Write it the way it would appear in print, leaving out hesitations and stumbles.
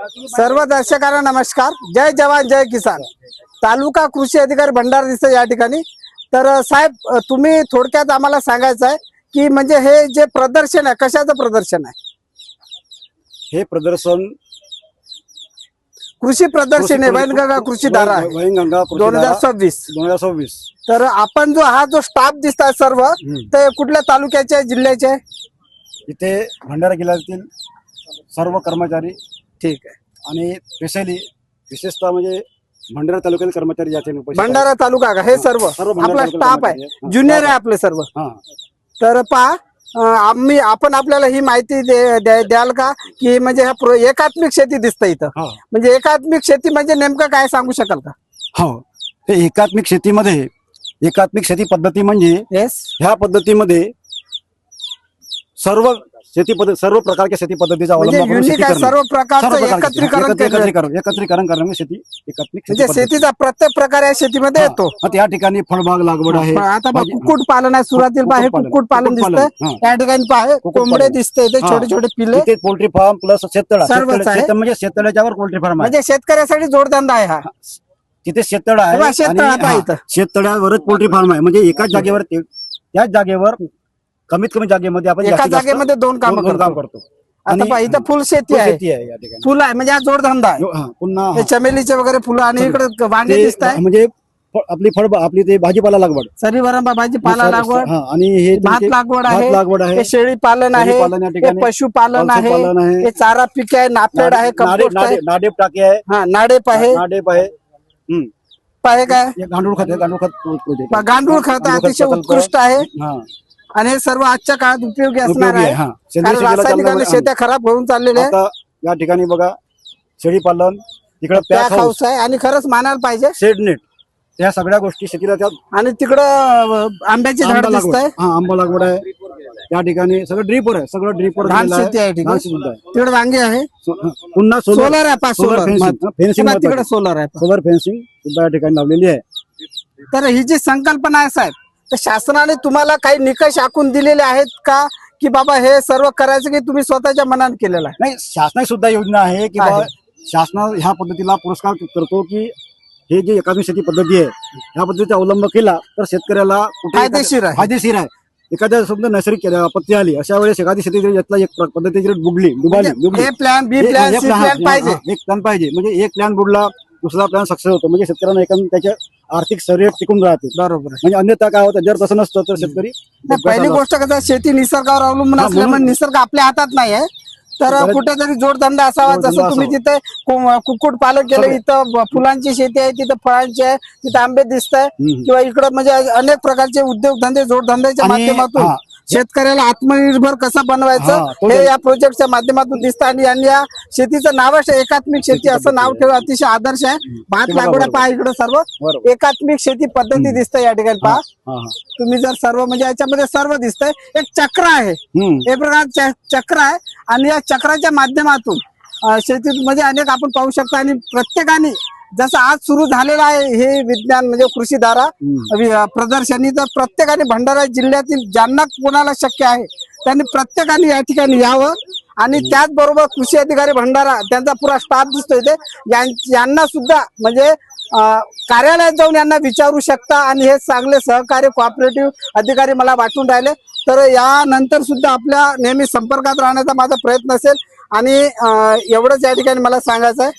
सर्व दर्शकांना नमस्कार। जय जवान जय किसान। तालुका कृषी अधिकारी भंडारा दिसतं या ठिकाणी। तर साहेब, तुम्ही थोडक्यात आम्हाला सांगायचं आहे की म्हणजे हे जे प्रदर्शन आहे कशाचं प्रदर्शन आहे? हे प्रदर्शन कृषी प्रदर्शन आहे, वैनगंगा कृषी धारा आहे वैनगंगा कृषी धारा 2026। तर आपण जो हा जो स्टाफ दिसताय सर्व ते कुठल्या तालुक्याचे जिल्ह्याचे आहे? इथे भंडारा जिल्ह्यातील सर्व कर्मचारी ठीक आहे। आणि स्पेशली विशेषतः म्हणजे भंडारा तालुक्यातील कर्मचारी याचे भंडारा तालुका का हे सर्व आपला स्टाफ आहे, ज्युनियर आहे आपले सर्व। तर पहा, आपण आपल्याला ही माहिती द्याल का की म्हणजे हा एकात्मिक शेती दिसतं इथं, म्हणजे एकात्मिक शेती म्हणजे नेमकं काय सांगू शकाल का? हो, हे एकात्मिक शेतीमध्ये एकात्मिक शेती पद्धती म्हणजे ह्या पद्धतीमध्ये सर्व शेती पद्धती सर्व प्रकारच्या शेती पद्धतीचा अवलंब करून शेती करणं, सर्व प्रकारचं एकत्रीकरण करणे शेती एकात्मिक म्हणजे शेतीचा प्रत्येक प्रकार या शेतीमध्ये येतो। आता या ठिकाणी फळबाग लागवड आहे, आता कुक्कुट पालन आहे, सुरुवातीला हे कुक्कुट पालन दिसतंय या ठिकाणी, पहा कोंबडे दिसते, ते छोटे छोटे पिल्ले, ते पोल्ट्री फार्म प्लस शेततळा म्हणजे शेततळ्याच्यावर पोल्ट्री फार्म आहे, म्हणजे शेतकऱ्यासाठी जोडधंदा आहे हा। तिथे शेततळा आहे, शेततळ्यावरच पोल्ट्री फार्म आहे, म्हणजे एकाच जागेवर त्याच जागेवर कमीत कमी जागेमध्ये आपण एका जागेमध्ये दोन काम करतो। आता पहा इथं फुल शेती आहे, फुल आहे म्हणजे हा जोडधंदा आहे। पुन्हा चमेलीचे वगैरे फुलं आणि इकडे वांगे दिसत आहे, म्हणजे आपली ते भाजीपाला लागवड, सरीवरंबा भाजीपाला लागवड आणि हे भात लागवड आहे, शेळी पालन आहे, पशुपालन आहे, हे चारा पीक आहे, नापेड आहे, कंपोस्ट आहे, नाडेप टाके आहे, नाडेप आहे, काय गांडूळ खत गांडूळ खत अतिशय उत्कृष्ट आहे आणि हे सर्व आजच्या काळात उपयोगी असणार आहे, कारण रासायनिक शेत्या खराब होऊन चाललेल्या आहेत। या ठिकाणी बघा शेळी पालन, तिकडे पॅक हाऊस आहे आणि खरंच मानायला पाहिजे शेड नेट, त्या सगळ्या गोष्टी शेतीला त्यात। आणि तिकडं आंब्याची झाड दिसत आहे, आंबा लागवड आहे, या ठिकाणी सगळं ड्रीपवर आहे, सगळं ड्रीपवर धान शेती आहे, तिकडे वांगे आहे, पुन्हा सोलर आहे, सोलर फेन्सिंग, तिकडे सोलर आहे, सोलर फेन्सिंग सुद्धा या ठिकाणी लावलेली आहे। तर ही जी संकल्पना आहे साहेब, तर शासनाने तुम्हाला काही निकष आखून दिलेले आहेत का की बाबा हे सर्व करायचं, की तुम्ही स्वतःच्या मनाने केलेलं आहे? नाही, शासनाची सुद्धा योजना आहे की शासन ह्या पद्धतीला पुरस्कार करतो की हे जे एकात्मिक शेती पद्धती आहे ह्या पद्धतीचा अवलंब केला तर शेतकऱ्याला फायदेशीर आहे। एखाद्या समजा नैसर्गिक आपत्ती आली अशा वेळेस एखादी शेती एक पद्धती डुबली प्लॅन बी प्लॅन सी प्लॅन पाहिजे, एक प्लॅन पाहिजे, म्हणजे एक प्लॅन बुडला दुसरा प्लॅन सक्सेस होतो, म्हणजे शेतकऱ्यांना एकूण त्याच्या आर्थिक शरीर टिकून राहते। बरोबर, म्हणजे अन्यथा काय होतं, जर तसं नसतं तर शेतकरी पहिली गोष्ट कसं शेती निसर्गावर अवलंबून असल्यामुळे निसर्ग आपल्या हातात नाही आहे, तर कुठेतरी जोडधंदा असावा। जसं तुम्ही तिथे कुक्कुट पालन केलं, इथं फुलांची शेती आहे, तिथं फळांची आहे, तिथं आंबे दिसत आहे, किंवा इकडं म्हणजे अनेक प्रकारचे उद्योगधंदे जोडधंद्याच्या माध्यमातून शेतकऱ्याला आत्मनिर्भर कसं बनवायचं हे या प्रोजेक्टच्या माध्यमातून दिसतं। आणि यांनी या शेतीचं नाव एकात्मिक शेती असं नाव ठेवलं, अतिशय आदर्श आहे। भात लागवड पहा, इकडे सर्व एकात्मिक शेती पद्धती दिसते या ठिकाणी, पहा तुम्ही जर सर्व म्हणजे याच्यामध्ये सर्व दिसतंय, एक चक्र आहे, एक प्रकार चक्र आहे, आणि या चक्राच्या माध्यमातून शेतीत म्हणजे अनेक आपण पाहू शकतो। आणि प्रत्येकाने जसं आज सुरू झालेलं आहे हे विज्ञान म्हणजे कृषी धारा प्रदर्शनी, तर प्रत्येकाने भंडारा जिल्ह्यातील ज्यांना कोणाला शक्य आहे त्यांनी प्रत्येकाने या ठिकाणी यावं। आणि त्याचबरोबर कृषी अधिकारी भंडारा त्यांचा पुरा स्टाफ दिसतो इथे, यांना सुद्धा म्हणजे कार्यालयात जाऊन यांना विचारू शकता, आणि हे चांगले सहकार्य कोऑपरेटिव्ह अधिकारी मला वाटून राहिले। तर यानंतर सुद्धा आपल्या नेहमी संपर्कात राहण्याचा माझा प्रयत्न असेल, आणि एवढंच या ठिकाणी मला सांगायचं आहे।